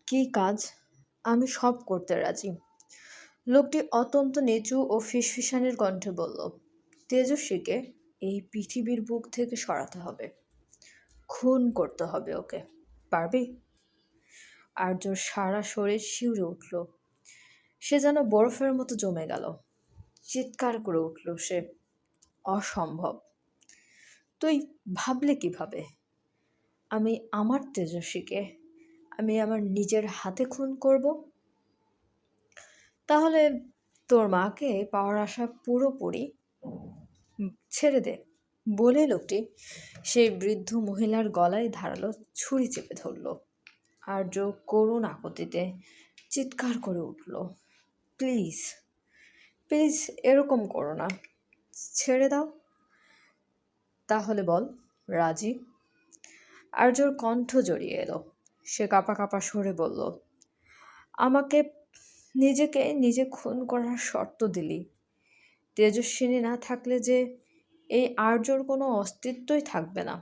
কি কাজ? আমি সব করতে রাজি। লোকটি অত্যন্ত নিচু ও ফিসফিসানির কণ্ঠে বলল, তেজস্বীকে এই পৃথিবীর বুক থেকে সরাতে হবে। খুন করতে হবে ওকে। পারবি? আর্যর সারা শরীর শিউরে উঠল। সে যেন বরফের মতো জমে গেল। চিৎকার করে উঠল সে, অসম্ভব। তুই ভাবলে কিভাবে? আমি আমার তেজস্বীকে আমি আমার নিজের হাতে খুন করব? তাহলে তোর মাকে পাওয়ার আশা পুরোপুরি ছেড়ে দে। বলে লোকটি সেই বৃদ্ধ মহিলার গলায় ধারালো ছুরি চেপে ধরল। আর্য করুণ আকুতিতে চিৎকার করে উঠল, প্লিজ, প্লিজ এরকম করো না, ছেড়ে দাও। তাহলে বল, রাজি? আর্যর কণ্ঠ জড়িয়ে এলো। সে কাঁপা কাঁপা সরে বলল, আমাকে নিজেকে নিজে খুন করার শর্ত দিলি। তেজস্বিনী না থাকলে যে এই আর্যর কোনো অস্তিত্বই থাকবে না।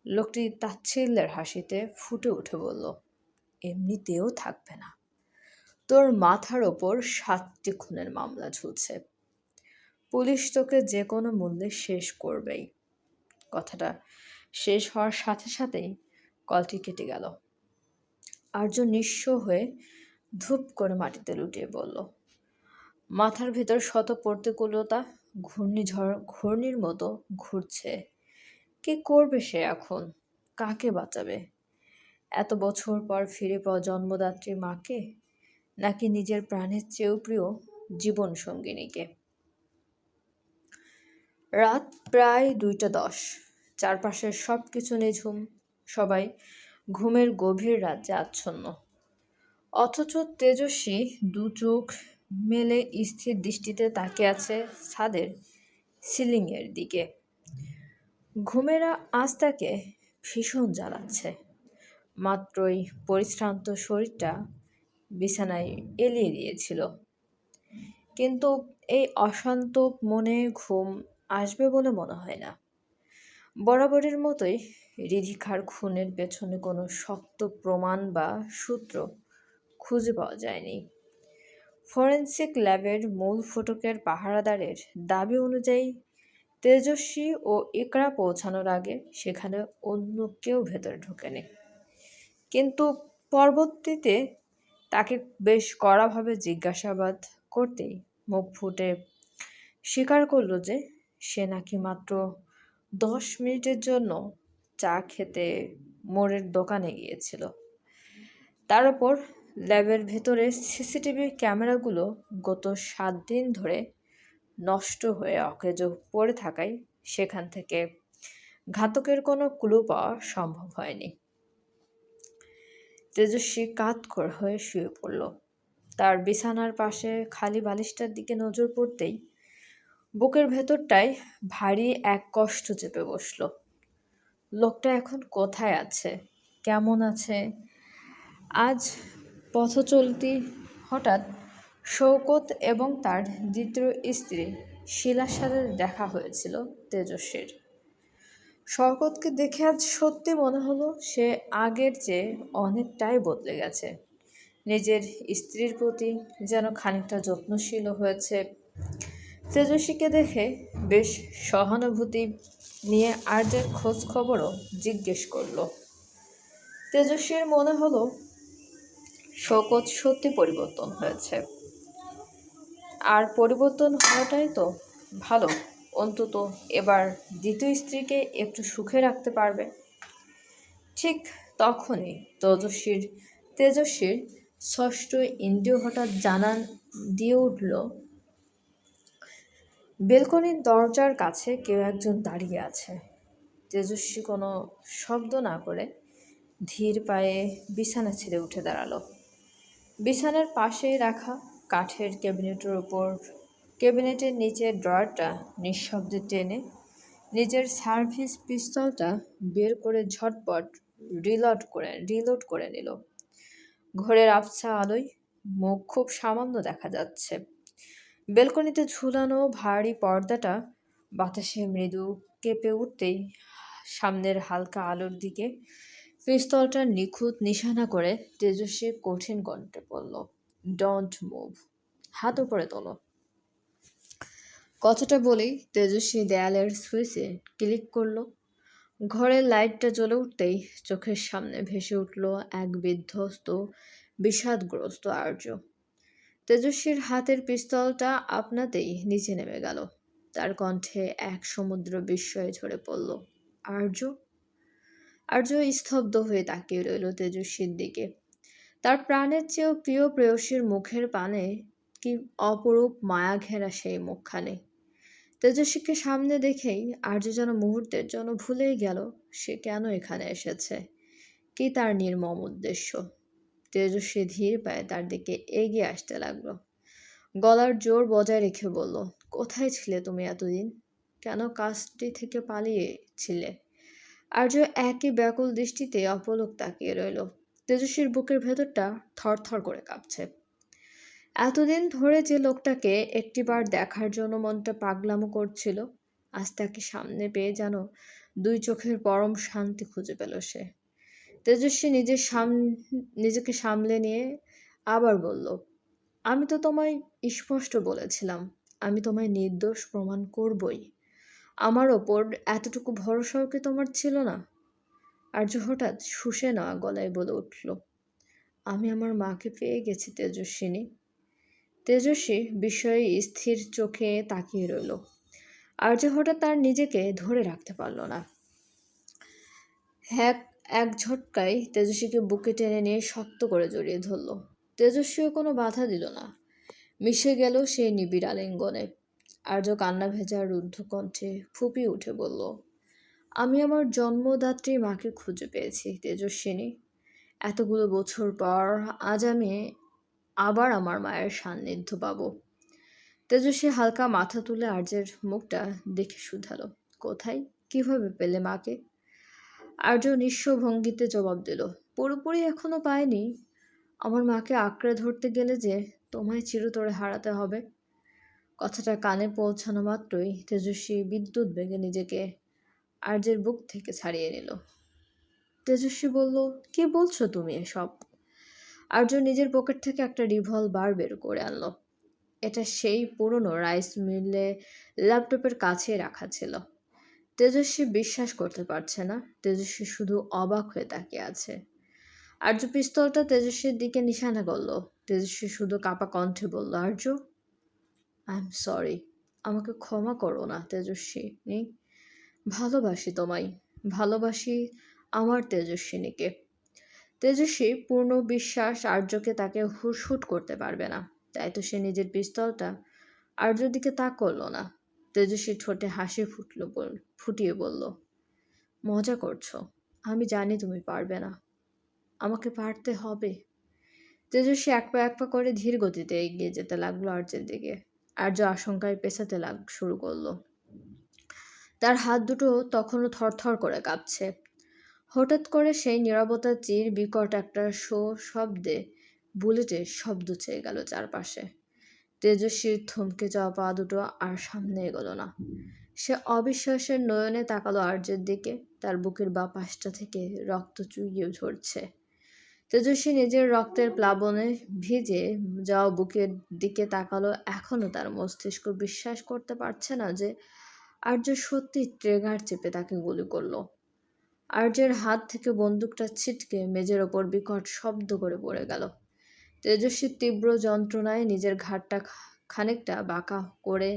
লোকটি তাচ্ছিল্যের হাসিতে ফুটে উঠে বলল, এমনিতেও থাকবে না। তোর মাথার ওপর 7টি খুনের মামলা ঝুলছে। পুলিশ তোকে যে কোনো মূল্যে শেষ করবেই। কথাটা শেষ হওয়ার সাথে সাথেই কলটি কেটে গেল। আর্য নিঃস্ব হয়ে ধূপ করে মাটিতে লুটিয়ে পড়ল। মাথার ভেতর শত প্রতিকূলতা ঘূর্ণির মতো ঘুরছে। কি করবে সে এখন? কাকে বাঁচাবে? এত বছর পর ফিরে পাওয়া জন্মদাত্রী মাকে, নাকি নিজের প্রাণের চেয়েও প্রিয় জীবন সঙ্গিনীকে? রাত প্রায় 2টা 10। চারপাশের সব কিছু নিঝুম। সবাই ঘুমের গভীর রাজ্যে আচ্ছন্ন। অথচ তেজস্বী দু চোখ মেলে স্থির দৃষ্টিতে তাকিয়ে আছে ছাদের সিলিংয়ের দিকে। ঘুমেরা আজ তাকে ভীষণ জ্বালাচ্ছে। মাত্রই পরিশ্রান্ত শরীরটা বিছানায় এলিয়ে দিয়েছিল, কিন্তু এই অশান্ত মনে ঘুম আসবে বলে মনে হয় না। বরাবরের মতোই রিধিকার খুনের পেছনে কোনো শক্ত প্রমাণ বা সূত্র খুঁজে পাওয়া যায়নি। ফরেনসিক ল্যাবের মূল ফটকের পাহারাদারের দাবি অনুযায়ী তেজস্বী ও ইকরা পৌঁছানোর আগে সেখানে অন্য কেউ ভেতরে ঢোকেনি। কিন্তু পরবর্তীতে তাকে বেশ কড়াভাবে জিজ্ঞাসাবাদ করতেই মুখ ফুটে স্বীকার করল যে সে নাকি মাত্র 10 মিনিটের জন্য চা খেতে মোড়ের দোকানে গিয়েছিল। তার উপর ল্যাবের ভেতরে সিসিটিভি ক্যামেরাগুলো গত 7 দিন ধরে নষ্ট হয়ে অকেজো পড়ে থাকায় সেখান থেকে ঘাতকের কোনো ক্লু পাওয়া সম্ভব হয়নি। তেজস্বী কাত হয়ে শুয়ে পড়ল। তার বিছানার পাশে খালি বালিশটার দিকে নজর পড়তেই বুকের ভেতরটায় ভারী এক কষ্ট চেপে বসল। লোকটা এখন কোথায় আছে, কেমন আছে? আজ পথচলতি হঠাৎ শওকত এবং তার দ্বিতীয় স্ত্রী শিলার সাথে দেখা হয়েছিল তেজস্বীর। শওকতকে দেখে আজ সত্যি মনে হলো সে আগের চেয়ে অনেকটাই বদলে গেছে। নিজের স্ত্রীর প্রতি যেন খানিকটা যত্নশীল হয়েছে। তেজস্বীকে দেখে বেশ সহানুভূতি নিয়ে আর্যের খোঁজ খবরও জিজ্ঞেস করল। তেজস্বীর মনে হলো শওকত সত্যি পরিবর্তন হয়েছে। আর পরিবর্তন হওয়াটাই তো ভালো, অন্তত এবার দ্বিতীয় স্ত্রীকে একটু সুখে রাখতে পারবে। ঠিক তখনই তেজস্বীর ষষ্ঠ ইন্দ্রিয় হঠাৎ জানান দিয়ে উঠল, বেলকনির দরজার কাছে কেউ একজন দাঁড়িয়ে আছে। তেজস্বী কোনো শব্দ না করে ধীর পায়ে বিছানা ছেড়ে উঠে দাঁড়ালো। বিছানার পাশেই রাখা কাঠের ক্যাবিনেটের নিচের ড্রয়ারটা নিঃশব্দে টেনে নিজের সার্ভিস পিস্তলটা বের করে ঝটপট রিলোড করে নিল। ঘরের আবছা আলোয় মুখ খুব সামান্য দেখা যাচ্ছে। বেলকনিতে ঝুলানো ভারী পর্দাটা বাতাসে মৃদু কেঁপে উঠতেই সামনের হালকা আলোর দিকে পিস্তলটা নিখুঁত নিশানা করে তেজস্বী কঠিন কণ্ঠে বলল, ডোন্ট মুভ, হাত উপরে তোলো। কথাটা বলেই তেজস্বী দেয়ালের সুইচে ক্লিক করলো। ঘরের লাইটটা জ্বলে উঠতেই চোখের সামনে ভেসে উঠল এক বিধ্বস্ত বিষাদগ্রস্ত আর্য। তেজস্বীর হাতের পিস্তলটা আপনাতেই নিচে নেমে গেল। তার কণ্ঠে এক সমুদ্র বিস্ময়ে ঝরে পড়ল, আর্য। আর্য স্তব্ধ হয়ে তাকিয়ে রইল তেজস্বীর দিকে। তার প্রাণের চেয়েও প্রিয় প্রেয়সীর মুখের পানে কি অপরূপ মায়া ঘেরা সেই মুখখানে। তেজস্বীকে সামনে দেখেই আর্য যেন মুহূর্তের জন্য ভুলেই গেল সে কেন এখানে এসেছে, কি তার নির্মম উদ্দেশ্য। তেজস্বী ধীর পায়ে তার দিকে এগিয়ে আসতে লাগলো। গলার জোর বজায় রেখে বলল, কোথায় ছিলে তুমি এতদিন? কেন কাজটি থেকে পালিয়েছিলে? আর্য একই ব্যাকুল দৃষ্টিতে অপলক তাকিয়ে রইল। তেজস্বীর বুকের ভেতরটা থরথর করে কাঁপছে। এতদিন ধরে যে লোকটাকে একটিবার দেখার জন্য মনটা পাগলামো করছিল, আজ তাকে সামনে পেয়ে যেন দুই চোখের পরম শান্তি খুঁজে পেল সে। তেজস্বী নিজেকে সামলে নিয়ে আবার বলল, আমি তো তোমায় স্পষ্ট বলেছিলাম, আমি তোমায় নির্দোষ প্রমাণ করবই। আমার ওপর এতটুকু ভরসাও কি তোমার ছিল না? আর্য হঠাৎ শুষে নেওয়া গলায় বলে উঠল, আমি আমার মাকে পেয়ে গেছি তেজস্বিনী। তেজস্বী বিস্ময়ে স্থির চোখে তাকিয়ে রইল। আর্য হঠাৎ তার নিজেকে ধরে রাখতে পারল না। এক ঝটকায় তেজস্বীকে বুকে টেনে নিয়ে শক্ত করে জড়িয়ে ধরল। তেজস্বীও কোনো বাধা দিল না, মিশে গেল সেই নিবিড় আলিঙ্গনে। আর্য কান্না ভেজা রুদ্ধ কণ্ঠে ফুপিয়ে উঠে বলল, আমি আমার জন্মদাত্রী মাকে খুঁজে পেয়েছি তেজস্বিনী। এতগুলো বছর পর আজ আমি আবার আমার মায়ের সান্নিধ্য পাব। তেজস্বী হালকা মাথা তুলে আর্যের মুখটা দেখে শুধালো, কোথায়, কিভাবে পেলে মাকে? আর্য নিঃস্ব ভঙ্গিতে জবাব দিল, পুরোপুরি এখনো পায়নি। আমার মাকে আঁকড়ে ধরতে গেলে যে তোমায় চিরতরে হারাতে হবে। কথাটা কানে পৌঁছানো মাত্রই তেজস্বী বিদ্যুৎ বেগে নিজেকে আর্যের বুক থেকে ছাড়িয়ে নিল। তেজস্বী বলল, কি বলছো তুমি এসব? আর্য নিজের পকেট থেকে একটা রিভলভার বের করে আনলো। এটা সেই পুরনো রাইস মিলে ল্যাপটপের কাছে রাখা ছিল। তেজস্বী বিশ্বাস করতে পারছে না। তেজস্বী শুধু অবাক হয়ে তাকিয়ে আছে। আর্য পিস্তলটা তেজস্বীর দিকে নিশানা করল। তেজস্বী শুধু কাঁপা কণ্ঠে বলল, আর্য, আই এম সরি। আমাকে ক্ষমা করো না তেজস্বিনী। ভালোবাসি তোমায়, ভালোবাসি আমার তেজস্বিনীকে। তেজস্বী পূর্ণ বিশ্বাস আর্যকে তাকে হুটহুট করতে পারবে না, তাই তো সে নিজের পিস্তলটা আর্যর দিকে তাক করলো না। তেজস্বী ঠোঁটে হাসি ফুটিয়ে বলল, মজা করছো? আমি জানি তুমি পারবে না, আমাকে পারতে হবে। তেজস্বী এক পা করে ধীর গতিতে এগিয়ে যেতে লাগলো আর্যের দিকে। আর্য আশঙ্কায় পেছাতে শুরু করলো। তার হাত দুটো তখনও থরথর করে কাঁপছে। হঠাৎ করে সেই নীরবতা চির বিকট একটা শব্দে বুলেটের শব্দ চেয়ে গেল চারপাশে। তেজস্বীর থমকে যাওয়া পা দুটো আর সামনে এগোলো না। সে অবিশ্বাসের নয়নে তাকালো আর্যের দিকে। তার বুকের বাঁ পাশটা থেকে রক্ত চুইয়ে ঝরছে। তেজস্বী নিজের রক্তের প্লাবনে ভিজে যাওয়া বুকের দিকে তাকালো। এখনো তার মস্তিষ্ক বিশ্বাস করতে পারছে না যে আর্য সত্যি ট্রিগার চেপে তাকে গুলি করলো। আর্যের হাত থেকে বন্দুকটা ছিটকে মেঝের ওপর বিকট শব্দ করে পড়ে গেল। তেজস্বী তীব্র যন্ত্রণায় নিজের ঘাড়টা খানিকটা বাঁকা করে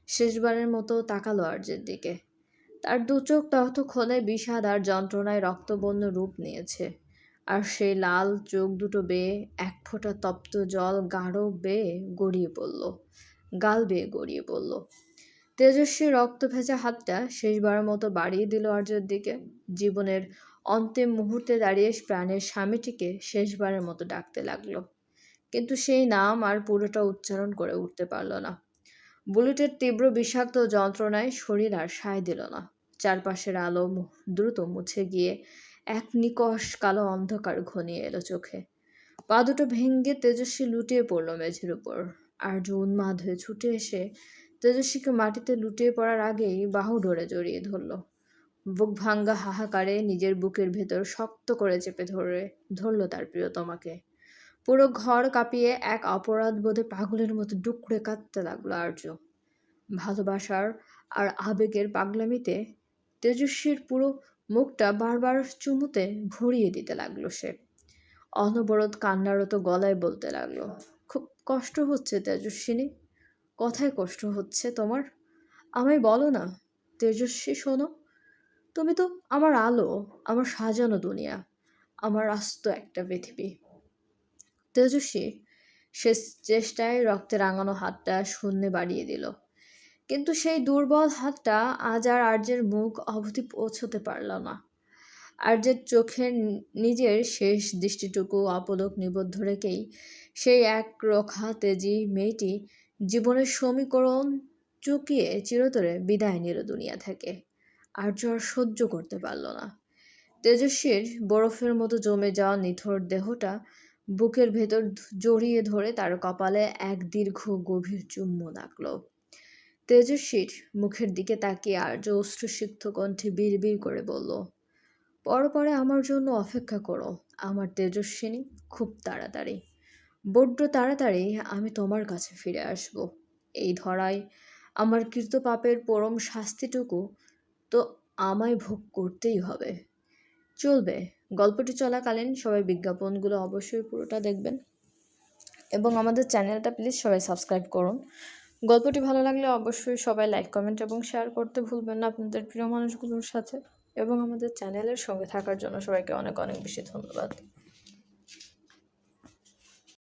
শেষবারের মতো তাকালো আর্যের দিকে। তার দু চোখ ততক্ষণে বিষাদ আর যন্ত্রণায় রক্তবর্ণ রূপ নিয়েছে, আর সেই লাল চোখ দুটো বেয়ে এক ফোঁটা তপ্ত জল গাঢ় বেয়ে গড়িয়ে পড়ল, গাল বেয়ে গড়িয়ে পড়ল। তেজস্বী রক্ত ভেজা হাতটা শেষবারের মতো বাড়িয়ে দিল আর্যের দিকে। জীবনের অন্তিম মুহূর্তে দাঁড়িয়ে প্রাণের স্বামীটিকে শেষবারের মতো ডাকতে লাগলো, কিন্তু সেই নাম আর পুরোটা উচ্চারণ করে উঠতে পারল না। বুলেটের তীব্র বিষাক্ত যন্ত্রণায় শরীর আর সায় দিল না। চারপাশের আলো দ্রুত মুছে গিয়ে এক নিকষ কালো অন্ধকার ঘনিয়ে এলো চোখে। পা দুটো ভেঙ্গে তেজস্বী লুটিয়ে পড়ল মেঝের উপর। আর্য উন্মাদ হয়ে ছুটে এসে তেজস্বীকে মাটিতে লুটিয়ে পড়ার আগেই বাহু ধরে জড়িয়ে ধরল। বুক ভাঙ্গা হাহাকারে নিজের বুকের ভেতর শক্ত করে চেপে ধরল তার প্রিয়তমাকে। পুরো ঘর কাঁপিয়ে এক অপরাধ বোধে পাগলের মতো ডুকরে কাঁদতে লাগলো আর্য। ভালোবাসার আর আবেগের পাগলামিতে তেজস্বীর পুরো মুখটা বারবার চুমুতে ভরিয়ে দিতে লাগলো সে। অনবরত কান্নারত গলায় বলতে লাগলো, খুব কষ্ট হচ্ছে তেজস্বিনী, কথায় কষ্ট হচ্ছে তোমার? আমায় বলো না তেজস্বী, শোনো, তুমি তো আমার আলো, আমার সাজানো দুনিয়া, আমার আস্ত একটা পৃথিবী। তেজস্বী শেষ চেষ্টায় রক্তে রাঙানো হাতটা শূন্যে বাড়িয়ে দিল, কিন্তু সেই দুর্বল হাতটা আজ আর আর্যের মুখ অবধি পৌঁছতে পারল না। আর্যের চোখের নিজের শেষ দৃষ্টিটুকু অপলক নিবদ্ধ রেখেই সেই এক রোখা তেজি মেয়েটি জীবনের সমীকরণ চুকিয়ে চিরতরে বিদায় নিল দুনিয়া থেকে। আর্য আর সহ্য করতে পারল না। তেজস্বীর বরফের মতো জমে যাওয়া নিথর দেহটা বুকের ভেতর জড়িয়ে ধরে তার কপালে এক দীর্ঘ গভীর চুম্বন আঁকল। তেজস্বীর মুখের দিকে তাকিয়ে আর্য অশ্রুসিক্ত কণ্ঠে বিড়বিড় করে বলল, পরে আমার জন্য অপেক্ষা করো আমার তেজস্বিনী, খুব তাড়াতাড়ি, বড্ড তাড়াতাড়ি আমি তোমার কাছে ফিরে আসব। এই ধরায় আমার কৃত পাপের পরম শাস্তিটুকু তো আমায় ভোগ করতেই হবে। চলবে, গল্পটি চলাকালীন সবাই বিজ্ঞাপনগুলো অবশ্যই পুরোটা দেখবেন এবং আমাদের চ্যানেলটা প্লিজ সবাই সাবস্ক্রাইব করুন। গল্পটি ভালো লাগলে অবশ্যই সবাই লাইক, কমেন্ট এবং শেয়ার করতে ভুলবেন না আপনাদের প্রিয় মানুষগুলোর সাথে। এবং আমাদের চ্যানেলের সঙ্গে থাকার জন্য সবাইকে অনেক অনেক বেশি ধন্যবাদ।